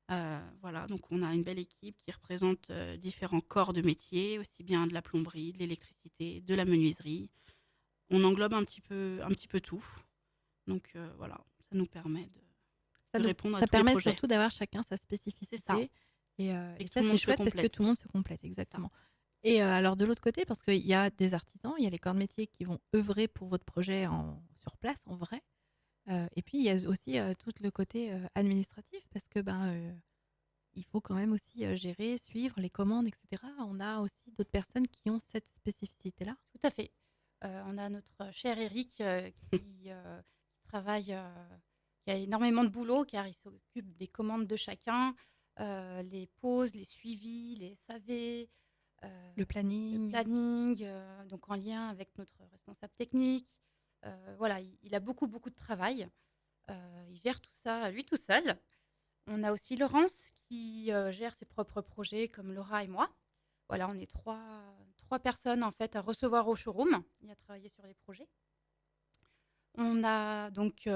Voilà, donc on a une belle équipe qui représente différents corps de métier, aussi bien de la plomberie, de l'électricité, de la menuiserie. On englobe un petit peu tout. Donc voilà, ça nous permet de répondre à Ça tous les permet projets. surtout d'avoir chacun sa spécificité. C'est ça. Et Et que ça, tout le c'est monde se chouette parce que complète. tout le monde se complète, exactement. Et alors, de l'autre côté, parce qu'il y a des artisans, il y a les corps de métier qui vont œuvrer pour votre projet sur place, en vrai. Et puis, il y a aussi tout le côté administratif parce que il faut quand même aussi gérer, suivre les commandes, etc. On a aussi d'autres personnes qui ont cette spécificité-là. Tout à fait. On a notre cher Eric qui travaille, qui a énormément de boulot, car il s'occupe des commandes de chacun, les pauses, les suivis, les SAV, Le planning. donc en lien avec notre responsable technique. Voilà, il a beaucoup, beaucoup de travail. Il gère tout ça, lui tout seul. On a aussi Laurence qui gère ses propres projets, comme Laura et moi. Voilà, on est trois personnes en fait à recevoir au showroom et à travailler sur les projets. On a donc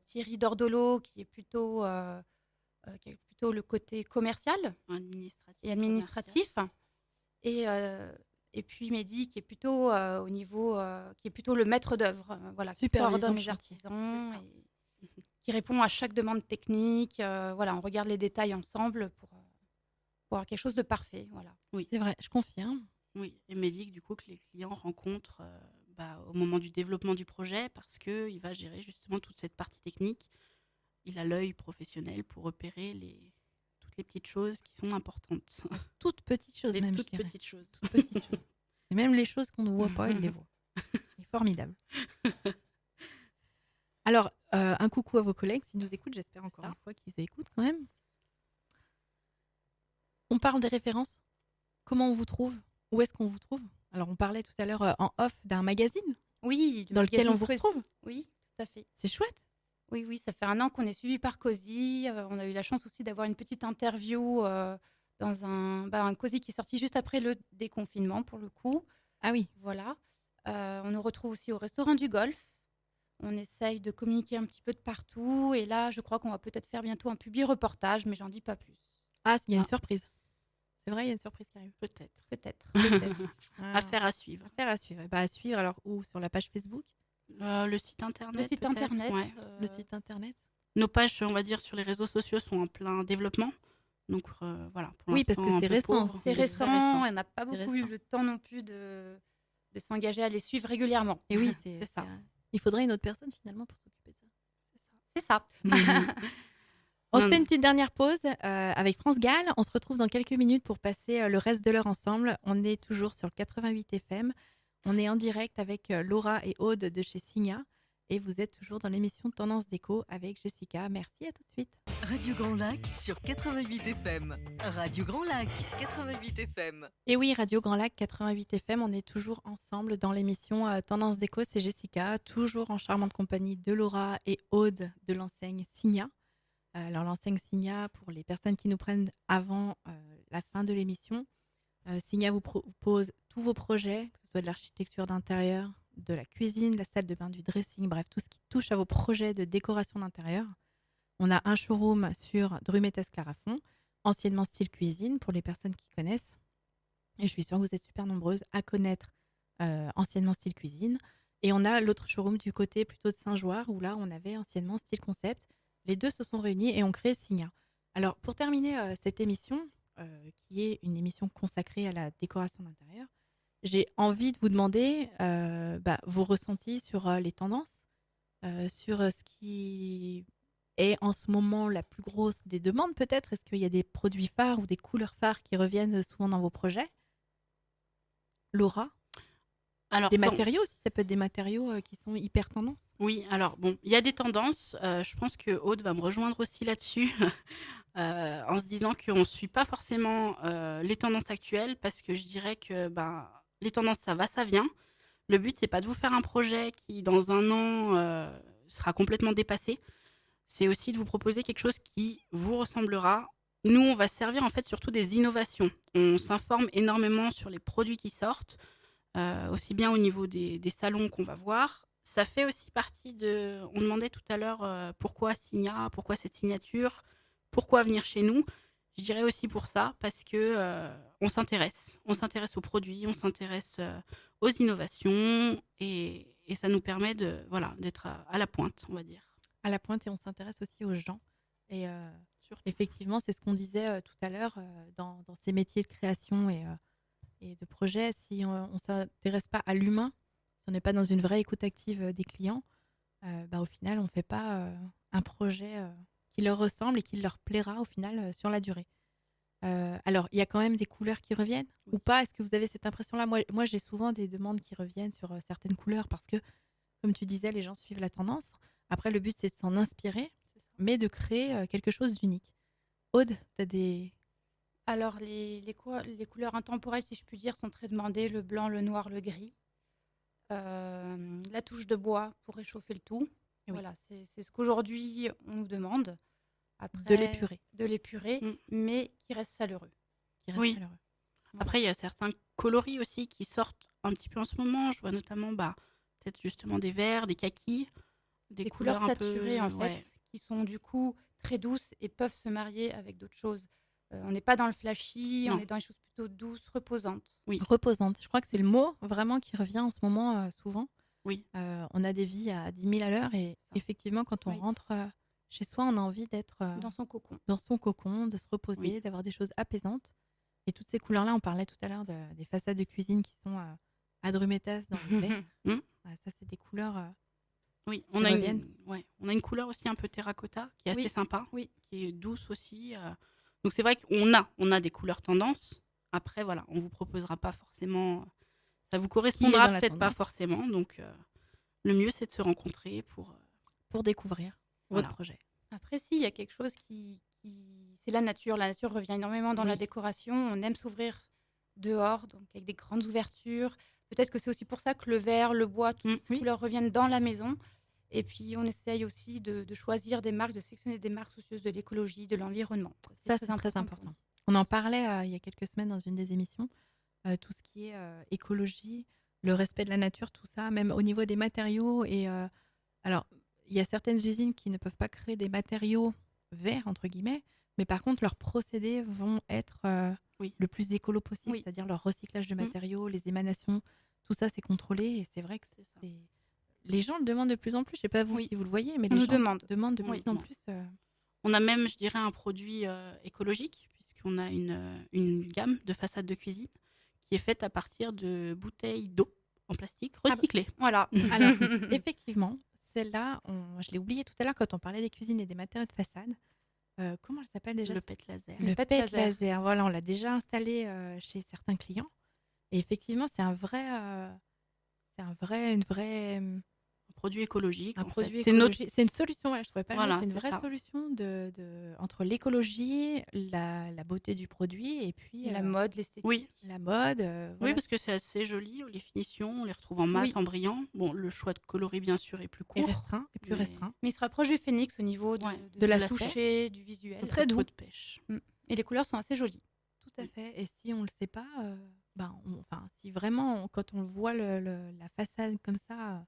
Thierry Dordolo qui est plutôt le côté commercial Administratif. et administratif. Et puis Mehdi qui est plutôt au niveau, qui est plutôt le maître d'œuvre, voilà, qui Supervision coordonne de les chantier. artisans C'est et qui répond à chaque demande technique. Voilà, on regarde les détails ensemble pour avoir quelque chose de parfait. Voilà. C'est vrai, je confirme. Oui, et Médic, du coup, que les clients rencontrent au moment du développement du projet parce qu'il va gérer justement toute cette partie technique. Il a l'œil professionnel pour repérer toutes les petites choses qui sont importantes. Toutes petites choses Les même. toutes je dirais. petites choses. Toutes petites choses. Et même les choses qu'on ne voit pas, il les voit. C'est formidable. Alors, un coucou à vos collègues s'ils nous écoutent. J'espère encore une fois qu'ils écoutent quand même. On parle des références. Comment on vous trouve? Où est-ce qu'on vous trouve? Alors, on parlait tout à l'heure en off d'un magazine Oui, dans lequel on vous magazine retrouve. Oui, tout à fait. C'est chouette. Oui, oui, ça fait 1 an qu'on est suivi par Cozy. On a eu la chance aussi d'avoir une petite interview dans un Cozy qui est sorti juste après le déconfinement, pour le coup. Ah oui. Voilà. On nous retrouve aussi au restaurant du Golfe. On essaye de communiquer un petit peu de partout. Et là, je crois qu'on va peut-être faire bientôt un publi-reportage, mais j'en dis pas plus. Ah, il y a une Ah. surprise. C'est vrai, il y a une surprise qui arrive. Peut-être. Peut-être. Peut-être. Ah. Affaire à suivre. Affaire à suivre. À suivre, alors où? Sur la page Facebook? Le site internet. Le site peut-être, internet. ouais. Le site internet? Nos pages, on va dire, sur les réseaux sociaux sont en plein développement. Donc voilà. Pour Oui, parce l'instant, que c'est un peu récent. pauvre. C'est très récent. Et on n'a pas C'est beaucoup eu récent. le temps non plus de s'engager à les suivre régulièrement. Et oui, C'est ça. Il faudrait une autre personne finalement pour s'occuper de ça. C'est ça. On Non, se fait non. une petite dernière pause avec France Gall. On se retrouve dans quelques minutes pour passer le reste de l'heure ensemble. On est toujours sur le 88 FM. On est en direct avec Laura et Aude de chez Signa. Et vous êtes toujours dans l'émission Tendance Déco avec Jessica. Merci, à tout de suite. Radio Grand Lac sur 88 FM. Radio Grand Lac 88 FM. Et oui, Radio Grand Lac 88 FM, on est toujours ensemble dans l'émission Tendance Déco. C'est Jessica, toujours en charmante compagnie de Laura et Aude de l'enseigne Signa. Alors l'enseigne Signa, pour les personnes qui nous prennent avant la fin de l'émission, Signa vous propose tous vos projets, que ce soit de l'architecture d'intérieur, de la cuisine, de la salle de bain, du dressing, bref, tout ce qui touche à vos projets de décoration d'intérieur. On a un showroom sur Drumettes-Clarafond, anciennement style cuisine, pour les personnes qui connaissent. Et je suis sûre que vous êtes super nombreuses à connaître anciennement style cuisine. Et on a l'autre showroom du côté plutôt de Saint-Joire, où là, on avait anciennement style concept. Les deux se sont réunis et ont créé Signa. Alors, pour terminer cette émission, qui est une émission consacrée à la décoration d'intérieur, j'ai envie de vous demander vos ressentis sur les tendances, sur ce qui est en ce moment la plus grosse des demandes peut-être. Est-ce qu'il y a des produits phares ou des couleurs phares qui reviennent souvent dans vos projets? Laura? Alors, Des bon, matériaux aussi, ça peut être des matériaux qui sont hyper tendance. oui, alors bon, il y a des tendances. Je pense que Aude va me rejoindre aussi là-dessus, en se disant qu'on ne suit pas forcément les tendances actuelles, parce que je dirais que les tendances, ça va, ça vient. Le but, c'est pas de vous faire un projet qui, dans 1 an, sera complètement dépassé. C'est aussi de vous proposer quelque chose qui vous ressemblera. Nous, on va servir en fait surtout des innovations. On s'informe énormément sur les produits qui sortent, aussi bien au niveau des salons qu'on va voir. Ça fait aussi partie de... On demandait tout à l'heure pourquoi Signa, pourquoi cette signature, pourquoi venir chez nous. Je dirais aussi pour ça, parce que on s'intéresse. On s'intéresse aux produits, on s'intéresse aux innovations, et ça nous permet d'être à la pointe, on va dire. À la pointe, et on s'intéresse aussi aux gens. Et Surtout. effectivement, c'est ce qu'on disait tout à l'heure dans ces métiers de création et de projet. Si on ne s'intéresse pas à l'humain, si on n'est pas dans une vraie écoute active des clients, au final, on ne fait pas un projet qui leur ressemble et qui leur plaira au final sur la durée. Alors, il y a quand même des couleurs qui reviennent ou pas? Est-ce que vous avez cette impression-là? Moi, j'ai souvent des demandes qui reviennent sur certaines couleurs parce que, comme tu disais, les gens suivent la tendance. Après, le but, c'est de s'en inspirer, mais de créer quelque chose d'unique. Aude, tu as des... Alors, les couleurs intemporelles, si je puis dire, sont très demandées. Le blanc, le noir, le gris. La touche de bois pour réchauffer le tout. Et oui. Voilà, c'est ce qu'aujourd'hui, on nous demande. Après, De l'épurer. De l'épurer, mais qui reste chaleureux. qui reste Oui. chaleureux. Après, il y a certains coloris aussi qui sortent un petit peu en ce moment. Je vois notamment peut-être justement des verts, des kakis, Des couleurs un peu, saturées, en fait, ouais. qui sont du coup très douces et peuvent se marier avec d'autres choses. On n'est pas dans le flashy, on Non. est dans les choses plutôt douces, reposantes. Reposante. Je crois que c'est le mot vraiment qui revient en ce moment souvent. Oui. On a des vies à 10 000 à l'heure et Ça. effectivement, quand on Oui. rentre chez soi, on a envie d'être Dans son cocon. dans son cocon, de se reposer, Oui. d'avoir des choses apaisantes. Et toutes ces couleurs-là, on parlait tout à l'heure des façades de cuisine qui sont à Drumettas dans le baie. Ça, c'est des couleurs... Oui, qui on a reviennent. on a une couleur aussi un peu terracotta qui est assez Oui. sympa, Oui. qui est douce aussi. Donc c'est vrai qu'on a des couleurs tendances. Après, voilà, on ne vous proposera pas forcément... Ça vous correspondra dans la peut-être pas tendance. forcément. Donc le mieux, c'est de se rencontrer Pour découvrir Voilà. votre projet. Après, si, il y a quelque chose c'est la nature. La nature revient énormément dans la Oui. décoration. On aime s'ouvrir dehors, donc avec des grandes ouvertures. Peut-être que c'est aussi pour ça que le vert, le bois, toutes ces Oui. couleurs reviennent dans la maison. Et puis, on essaye aussi de choisir des marques, de sélectionner des marques soucieuses de l'écologie, de l'environnement. Ça, c'est très pour important. nous. On en parlait il y a quelques semaines dans une des émissions. Tout ce qui est écologie, le respect de la nature, tout ça, même au niveau des matériaux. Alors, il y a certaines usines qui ne peuvent pas créer des matériaux verts, entre guillemets, mais par contre, leurs procédés vont être Oui. le plus écolo possible, Oui. c'est-à-dire leur recyclage de matériaux, les émanations, tout ça, c'est contrôlé. Et c'est vrai que C'est ça. les gens le demandent de plus en plus. Je ne sais pas vous Oui. si vous le voyez, mais On les nous gens demande. demandent de Oui. plus en plus. On a même, je dirais, un produit écologique, puisqu'on a une gamme de façades de cuisine qui est faite à partir de bouteilles d'eau en plastique recyclées. Voilà. Alors, effectivement, celle-là, je l'ai oublié tout à l'heure quand on parlait des cuisines et des matériaux de façade. Comment elle s'appelle déjà Le PET laser. Le Le PET, PET laser. laser. Voilà, on l'a déjà installé chez certains clients. Et effectivement, c'est une vraie, Un produit écologique. un en produit fait. C'est notre... écologique. C'est une solution. Voilà, je trouvais pas le mot, Voilà, c'est une c'est vraie ça. solution entre l'écologie, la beauté du produit et puis Et la mode, l'esthétique. Oui. la mode. Oui, Voilà. parce que c'est assez joli, les finitions, on les retrouve en mat, Oui. en brillant. Bon, le choix de coloris, bien sûr, est plus Et court. restreint, et plus mais- restreint. Mais il se rapproche du phénix au niveau Ouais. De la toucher, du visuel. C'est très Peau doux. de pêche. Et les couleurs sont assez jolies. Tout à fait. Et si on ne le sait pas, si vraiment, quand on voit la façade comme ça,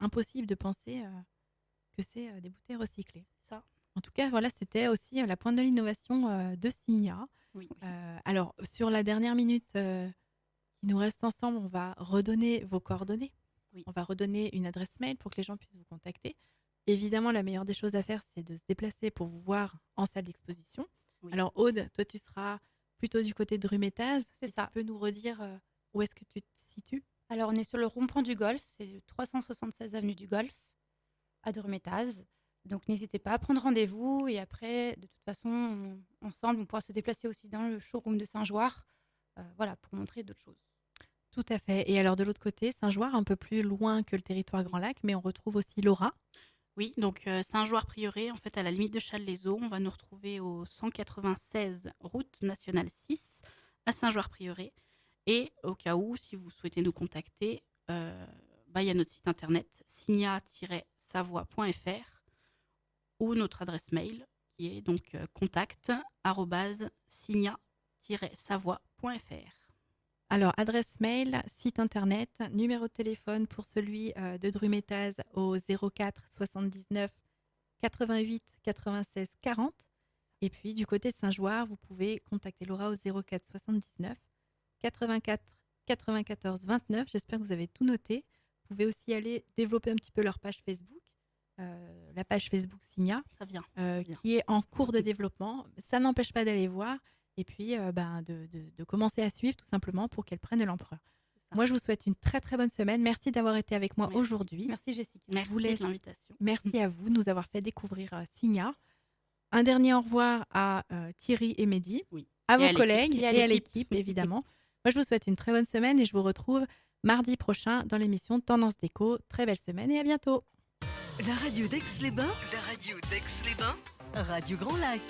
impossible de penser que c'est des bouteilles recyclées. Ça. En tout cas, voilà, c'était aussi la pointe de l'innovation de Signa. Oui. Alors, sur la dernière minute qui nous reste ensemble, on va redonner vos coordonnées. Oui. On va redonner une adresse mail pour que les gens puissent vous contacter. Évidemment, la meilleure des choses à faire, c'est de se déplacer pour vous voir en salle d'exposition. Oui. Alors, Aude, toi, tu seras plutôt du côté de Drumétaz. C'est Si ça. Tu peux nous redire où est-ce que tu te situes? Alors, on est sur le rond-point du Golfe, c'est le 376 avenue du Golfe, à Drumétaz. Donc, n'hésitez pas à prendre rendez-vous. Et après, de toute façon, ensemble, on pourra se déplacer aussi dans le showroom de Saint-Joire, pour montrer d'autres choses. Tout à fait. Et alors, de l'autre côté, Saint-Joire, un peu plus loin que le territoire Grand Lac, mais on retrouve aussi Laura. Oui, donc Saint-Joire-Prieuré, en fait, à la limite de Challes-les-Eaux, on va nous retrouver au 196 route nationale 6 à Saint-Joire-Prieuré. Et au cas où, si vous souhaitez nous contacter, il y a notre site internet signa-savoie.fr ou notre adresse mail qui est donc contact@signa-savoie.fr. Alors, adresse mail, site internet, numéro de téléphone pour celui de Drumétaz au 04 79 88 96 40. Et puis, du côté de Saint-Joire, vous pouvez contacter Laura au 04 79 84 94 29. J'espère que vous avez tout noté. Vous pouvez aussi aller développer un petit peu leur page Facebook, la page Facebook Signa, Ça vient. qui est en cours de développement. Ça n'empêche pas d'aller voir et puis de commencer à suivre tout simplement pour qu'elle prenne de l'ampleur. ça. Moi, je vous souhaite une très très bonne semaine. Merci d'avoir été avec moi Merci. aujourd'hui. Merci Jessica. Merci vous laisse- de l'invitation. Merci à vous de nous avoir fait découvrir Signa. Un dernier au revoir à Thierry et Mehdi, Oui. à Et vos à l'équipe. collègues Et à et à l'équipe. l'équipe, évidemment. Moi, je vous souhaite une très bonne semaine et je vous retrouve mardi prochain dans l'émission Tendance Déco. Très belle semaine et à bientôt. La radio d'Aix-les-Bains. La radio d'Aix-les-Bains. Radio Grand Lac.